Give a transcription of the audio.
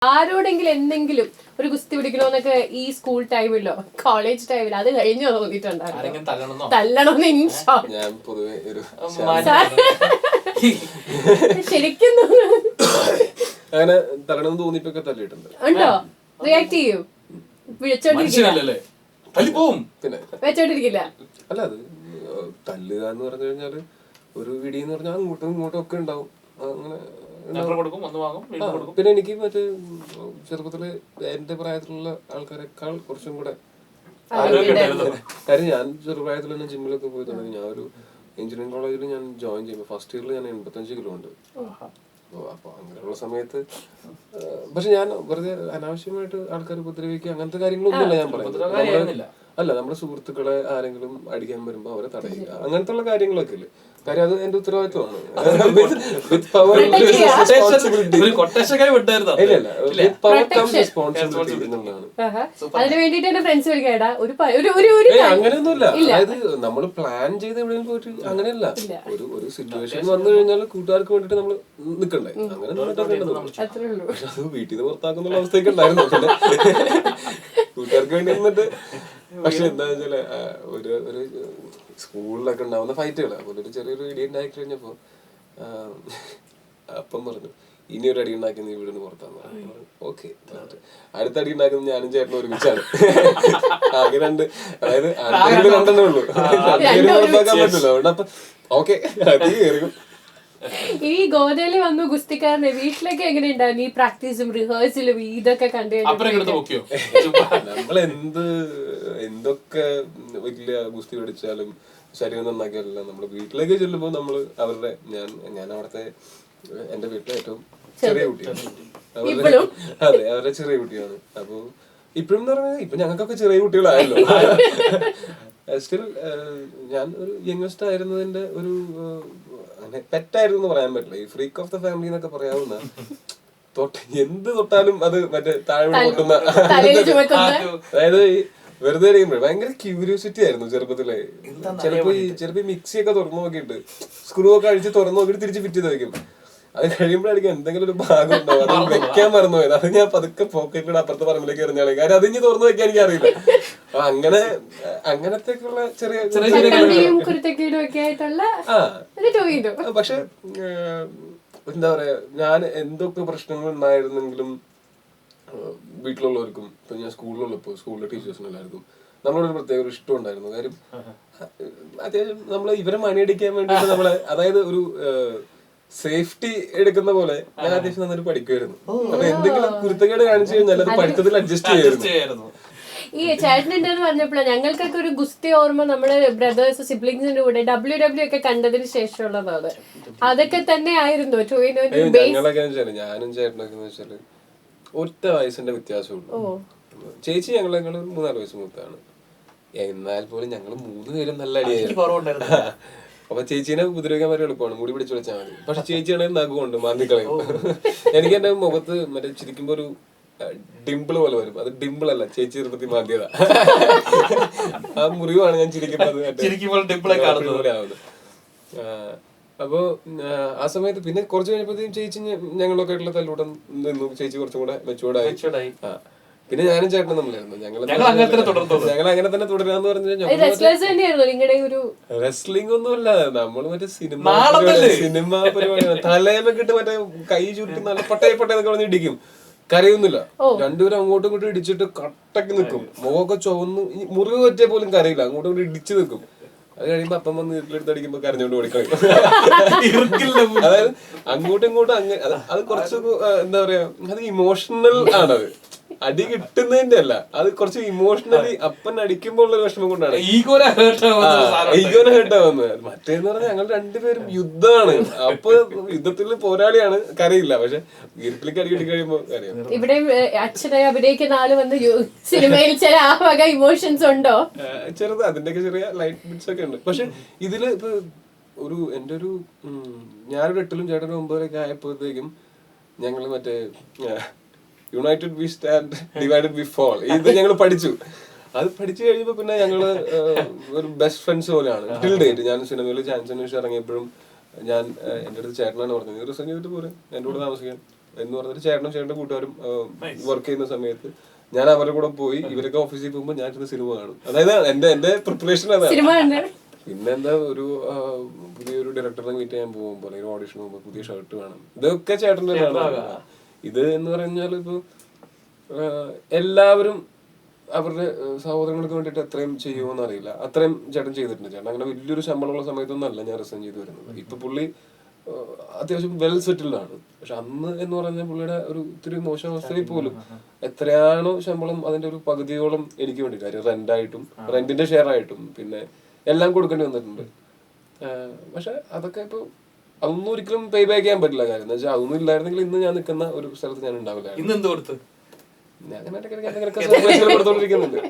ആരോടെങ്കിലും എന്തെങ്കിലും ഒരു ഗുസ്തി പിടിക്കണോന്നൊക്കെ ഈ സ്കൂൾ ടൈമിലോ കോളേജ് ടൈമിലോ അത് കഴിഞ്ഞോ തോന്നിയിട്ടുണ്ടായിരുന്നു? തല്ലണമെന്ന് ഞാൻ പൊതുവെ ഒരു ശരിക്കും അങ്ങനെ തല്ലണമെന്ന് തോന്നിയിപ്പൊക്കെ തല്ലിയിട്ടുണ്ട്. ഉണ്ടോ? റിയാക്ട് ചെയ്യൂ? വെച്ചോണ്ടിരിക്കില്ല. അല്ല, അത് തല്ലുക എന്ന് പറഞ്ഞു കഴിഞ്ഞാല് ഒരു ഇടിയെന്ന് പറഞ്ഞാൽ അങ്ങോട്ടും ഇങ്ങോട്ടും ഒക്കെ ഉണ്ടാവും. അങ്ങനെ പിന്നെ എനിക്ക് മറ്റേ ചെറുപ്പത്തില് എന്റെ പ്രായത്തിലുള്ള ആൾക്കാരെക്കാൾ കുറച്ചും കൂടെ കാര്യം ഞാൻ ചെറുപ്രായത്തിൽ തന്നെ ജിമ്മിലൊക്കെ പോയി തുടങ്ങി. ഞാൻ ഒരു എഞ്ചിനീയറിംഗ് കോളേജിൽ ഞാൻ ജോയിൻ ചെയ്യുമ്പോൾ ഫസ്റ്റ് ഇയറിൽ ഞാൻ 85 കിലോ ഉണ്ട്. അപ്പൊ അങ്ങനെയുള്ള സമയത്ത് പക്ഷെ ഞാൻ വെറുതെ അനാവശ്യമായിട്ട് ആൾക്കാർ ഉപദ്രവിക്കുക അങ്ങനത്തെ കാര്യങ്ങളൊന്നുമില്ല. ഞാൻ പറയുന്നത് അല്ല, നമ്മുടെ സുഹൃത്തുക്കളെ ആരെങ്കിലും അടിക്കാൻ വരുമ്പോ അവരെ തടയുക അങ്ങനത്തെ ഉള്ള കാര്യങ്ങളൊക്കെ ഇല്ലേ. കാര്യം അത് എന്റെ ഉത്തരവാദിത്വമാണ്. അങ്ങനെയൊന്നുമില്ല. അതായത് നമ്മൾ പ്ലാൻ ചെയ്ത് എവിടെയും പോയിട്ട് അങ്ങനെയല്ല. ഒരു സിറ്റുവേഷൻ വന്നു കഴിഞ്ഞാൽ കൂട്ടുകാർക്ക് വേണ്ടിട്ട് നമ്മൾ നിക്കണ്ടേ? അങ്ങനെ പക്ഷെ അത് വീട്ടിൽ നിന്ന് പുറത്താക്കുന്ന അവസ്ഥയൊക്കെ ഉണ്ടായിരുന്നു. കൂട്ടുകാർക്ക് വേണ്ടി നിന്നിട്ട് പക്ഷെ എന്താ വെച്ചാല് ഒരു സ്കൂളിലൊക്കെ ഉണ്ടാവുന്ന ഫൈറ്റുകൾ അതുപോലെ ഒരു ചെറിയൊരു ഇടി ഉണ്ടാക്കി കഴിഞ്ഞപ്പോ അപ്പം പറഞ്ഞു ഇനി ഒരു അടി ഉണ്ടാക്കി നീ വീടിന് പുറത്താന്ന് പറഞ്ഞു. ഓക്കെ, അടുത്ത അടി ഉണ്ടാക്കുന്നത് ഞാനും ചേട്ടനും ഒരുമിച്ചാണ്. ആകെ അതായത് രണ്ടെണ്ണേ ഉള്ളൂ, പുറത്താക്കാൻ പറ്റില്ല. അതുകൊണ്ട് അപ്പൊ ഓക്കെ അത് കയറിയും. ഈ ഗോദയില് വന്നു ഗുസ്തിക്കാരനെ വീട്ടിലേക്ക് എങ്ങനെ ഉണ്ടായിരുന്നു? ഈ പ്രാക്ടീസും റിഹേഴ്സലും ഇതൊക്കെ കണ്ടു നമ്മൾ എന്തൊക്കെ വലിയ ഗുസ്തി പഠിച്ചാലും ശരീരം നന്നാക്കിയല്ല നമ്മള് വീട്ടിലേക്ക് ചെല്ലുമ്പോ നമ്മള് അവരുടെ ഞാൻ അവിടുത്തെ എന്റെ വീട്ടിലെ ഏറ്റവും ചെറിയ കുട്ടിയാണ്. അതെ, അവരുടെ ചെറിയ കുട്ടിയാണ്. അപ്പൊ ഇപ്പഴും പറഞ്ഞാൽ ഇപ്പൊ ഞങ്ങൾക്കൊക്കെ ചെറിയ കുട്ടികളായല്ലോ. സ്റ്റിൽ ഞാൻ ഒരു യങ്ങസ്റ്റ് ആയിരുന്നതിന്റെ ഒരു അങ്ങനെ പെറ്റായിരുന്നു എന്ന് പറയാൻ പറ്റില്ല. ഈ ഫ്രീക്ക് ഓഫ് ദ ഫാമിലി എന്നൊക്കെ പറയാവുന്ന എന്ത് തൊട്ടാലും അത് മറ്റേ താഴെ പൊട്ടുന്ന, അതായത് വെറുതെ ഇരിക്കുമ്പോഴേ ഭയങ്കര ക്യൂരിയോസിറ്റി ആയിരുന്നു ചെറുപ്പത്തിലെ. ചിലപ്പോ മിക്സി ഒക്കെ തുറന്നു നോക്കിയിട്ട് സ്ക്രൂ ഒക്കെ അഴിച്ച് തുറന്നു നോക്കിയിട്ട് തിരിച്ച് ഫിറ്റ് ചെയ്ത് വെക്കും. അത് കഴിയുമ്പോഴായിരിക്കും എന്തെങ്കിലും ഒരു ഭാഗം ഉണ്ടാവും, അത് വെക്കാൻ മറന്നു പോയത്. അത് ഞാൻ പതുക്കെ പോക്കറ്റിലൂടെ അപ്പുറത്തെ പറമ്പിലേക്ക് എറിഞ്ഞാളെ. കാര്യം അത് ഇനി തുറന്നു വെക്കാൻ എനിക്ക് അറിയില്ല. അങ്ങനെ അങ്ങനത്തേക്കുള്ള ചെറിയ പക്ഷെ എന്താ പറയാ, ഞാൻ എന്തൊക്കെ പ്രശ്നങ്ങൾ ഉണ്ടായിരുന്നെങ്കിലും വീട്ടിലുള്ളവർക്കും ഇപ്പൊ ഞാൻ സ്കൂളിലുള്ളപ്പോ സ്കൂളിലെ ടീച്ചേഴ്സിനും എല്ലാവർക്കും നമ്മളൊരു പ്രത്യേക ഒരു ഇഷ്ടം ഉണ്ടായിരുന്നു. കാര്യം അത്യാവശ്യം നമ്മള് ഇവരെ മണിയടിക്കാൻ വേണ്ടിട്ട് നമ്മളെ, അതായത് ഒരു സേഫ്റ്റി എടുക്കുന്ന പോലെ ഞാൻ അത്യാവശ്യം നന്നായിട്ട് പഠിക്കുമായിരുന്നു. അപ്പൊ എന്തെങ്കിലും കുരുത്തക്കേട് കാണിച്ചു കഴിഞ്ഞാൽ അത് പഠിത്തത്തിൽ അഡ്ജസ്റ്റ് ചെയ്യായിരുന്നു. ഈ ചേട്ടനുണ്ടെന്ന് പറഞ്ഞപ്പോഴാണ് ഞങ്ങൾക്കൊക്കെ ഒരു ഗുസ്തി ഓർമ്മ നമ്മുടെ ബ്രദേഴ്സ് സിബ്ലിങ്സിന്റെ കൂടെ WWE ഒക്കെ കണ്ടതിന് ശേഷമുള്ളതാണ്. അതൊക്കെ തന്നെ ആയിരുന്നു ഞങ്ങളൊക്കെ. ഞാനും ചേട്ടനൊക്കെ വെച്ചാല് ഒറ്റ വയസ്സിന്റെ വ്യത്യാസമുള്ളൂ. ചേച്ചി ഞങ്ങളെക്കാൾ 3-4 വയസ്സ് മൂത്താണ്. എന്നാൽ പോലും ഞങ്ങൾ 3 പേരും നല്ല അടിയായിരുന്നു. അപ്പൊ ചേച്ചീനെ ഉപദ്രവിക്കാൻ വളരെ എളുപ്പമാണ്, മുടി പിടിച്ച് വിളിച്ചാൽ മതി. പക്ഷെ ചേച്ചിയാണെങ്കിൽ നഖമുണ്ട്, മാന്തിക്കളയും. എനിക്ക് എന്റെ മുഖത്ത് മറ്റേ ചിരിക്കുമ്പോ ഒരു ഡിംപിൾ പോലെ വരും. അത് ഡിംപിൾ അല്ല, ചേച്ചി ചെറുപ്പത്തിൽ മാന്തിയതാ. ആ മുറിവാണ് ഞാൻ ചിരിക്കുമ്പോൾ ആവുന്നത്. അപ്പൊ ആ സമയത്ത് പിന്നെ കുറച്ച് കഴിഞ്ഞപ്പോഴത്തേക്കും ചേച്ചി ഞങ്ങളൊക്കെ ആയിട്ടുള്ള തല്ലൂട്ടം നിന്നു. ചേച്ചി കുറച്ചും കൂടെ മെച്ചൂർഡായി. പിന്നെ ഞാനും ചേട്ടനും തമ്മിലായിരുന്നു. ഞങ്ങൾ അങ്ങനെ തന്നെ തുടരാന്ന് പറഞ്ഞു. റെസ്ലിംഗ് ഒന്നുമല്ല, നമ്മള് മറ്റേ സിനിമ പരിപാടിയാണ്. തലേന്നൊക്കെ ഇട്ട് മറ്റേ കൈ ചുറ്റി നല്ല പൊട്ടയൊക്കെ പറഞ്ഞ് ഇടിക്കും. കരയൊന്നുമില്ല, രണ്ടുപേരും അങ്ങോട്ടും ഇങ്ങോട്ടും ഇടിച്ചിട്ട് കട്ടക്ക് നിൽക്കും. മുഖമൊക്കെ ചുവന്ന് മുറിവ് പറ്റിയ പോലും കരയില്ല, അങ്ങോട്ടും ഇങ്ങോട്ടും ഇടിച്ചു നിൽക്കും. അത് കഴിയുമ്പോ അപ്പം വന്ന് വീട്ടിലെടുത്ത് അടിക്കുമ്പോ കരഞ്ഞോണ്ട് ഓടിക്കളയും. അതായത് അങ്ങോട്ടും ഇങ്ങോട്ടും അത് കുറച്ച് എന്താ പറയാ, അത് ഇമോഷണൽ ആണത്. അടി കിട്ടുന്നതിന്റെ അല്ല, അത് കുറച്ച് ഇമോഷണലി അപ്പൻ അടിക്കുമ്പോൾ ഉള്ള വിഷമം കൊണ്ടാണ് ഈഗോനെ ഹേർട്ട് ആവുന്നത്. മറ്റേന്ന് പറഞ്ഞാൽ ഞങ്ങൾ രണ്ടുപേരും യുദ്ധമാണ്. അപ്പൊ യുദ്ധത്തിൽ പോരാളിയാണ്, കരയില്ല. പക്ഷെ വീട്ടിലേക്ക് അടി കിട്ടി കഴിയുമ്പോ കരയും. ഇവിടെ അച്ഛനായി അഭിനയിക്കുന്ന ആള് വന്ന് സിനിമയിൽ ചില ആ വക ഇമോഷൻസ് ഉണ്ടോ? ചെറുത് അതിന്റെയൊക്കെ ചെറിയ ലൈറ്റ് ബിറ്റ്സ് ഒക്കെ ഉണ്ട്. പക്ഷെ ഇതില് ഇപ്പൊ എന്റെ ഒരു ഞാനൊരു 8ലും ചേട്ടനും 9 ആയപ്പോഴത്തേക്കും ഞങ്ങള് മറ്റേ united we stand divided we fall ഇത് ഞങ്ങൾ പഠിച്ചു. അത് പഠിച്ചു കഴിയുമ്പോ പിന്നെ ഞങ്ങള് ഒരു ബെസ്റ്റ് ഫ്രണ്ട്സ് പോലെയാണ് ടിൽ ഡേറ്റ്. ഞാൻ സിനിമയിൽ ചാൻസ് അന്വേഷിച്ച് ഇറങ്ങിയപ്പോഴും ഞാൻ എന്റെ അടുത്ത് ചേട്ടനാണ് പറഞ്ഞത്, നീ റിസൈൻ ചെയ്തിട്ട് പോരെ, എന്റെ കൂടെ താമസിക്കാൻ. എന്ന് പറഞ്ഞിട്ട് ചേട്ടനും ചേട്ടന്റെ കൂട്ടുകാരും വർക്ക് ചെയ്യുന്ന സമയത്ത് ഞാൻ അവരുടെ കൂടെ പോയി. ഇവരൊക്കെ ഓഫീസിൽ പോകുമ്പോൾ ഞാൻ ഇരുന്ന് സിനിമ കാണും. അതായത് എന്റെ പ്രിപ്പറേഷൻ അതാണ്. പിന്നെന്താ ഒരു പുതിയൊരു ഡയറക്ടറിനെ മീറ്റ് ചെയ്യാൻ പോകുമ്പോൾ അല്ലെങ്കിൽ ഓഡിഷൻ പോകുമ്പോൾ പുതിയ ഷർട്ട് വേണം, ഇതൊക്കെ ചേട്ടൻ്റെ ഇത് എന്ന് പറഞ്ഞാൽ ഇപ്പൊ എല്ലാവരും അവരുടെ സഹോദരങ്ങൾക്ക് വേണ്ടിയിട്ട് എത്രയും ചെയ്യുമോന്ന് അറിയില്ല, അത്രയും ചേട്ടൻ ചെയ്തിട്ടുണ്ട്. ചേട്ടൻ അങ്ങനെ വലിയൊരു ശമ്പളമുള്ള സമയത്തൊന്നും അല്ല ഞാൻ റിസൈൻ ചെയ്ത് വരുന്നത്. ഇപ്പൊ പുള്ളി അത്യാവശ്യം വെൽ സെറ്റിൽഡ് ആണ്. പക്ഷെ അന്ന് എന്ന് പറഞ്ഞാൽ പുള്ളിയുടെ ഒരു ഇത്തിരി മോശം അവസ്ഥയിൽ പോലും എത്രയാണോ ശമ്പളം അതിന്റെ ഒരു പകുതിയോളം എനിക്ക് വേണ്ടി, കാര്യം റെന്റായിട്ടും റെന്റിന്റെ ഷെയർ ആയിട്ടും പിന്നെ എല്ലാം കൊടുക്കേണ്ടി വന്നിട്ടുണ്ട്. പക്ഷെ അതൊക്കെ ഇപ്പൊ അതൊന്നും ഒരിക്കലും പേ ബാക്ക് ചെയ്യാൻ പറ്റില്ല. കാര്യം എന്ന് വെച്ചാൽ അതൊന്നും ഇല്ലായിരുന്നെങ്കിൽ ഇന്ന് ഞാൻ നിൽക്കുന്ന ഒരു സ്ഥലത്ത് ഞാൻ ഉണ്ടാവില്ല. ഞാൻ അങ്ങനെ സർപ്രൈസുകൾ കൊടുത്തോണ്ടിരിക്കുന്നുണ്ട്.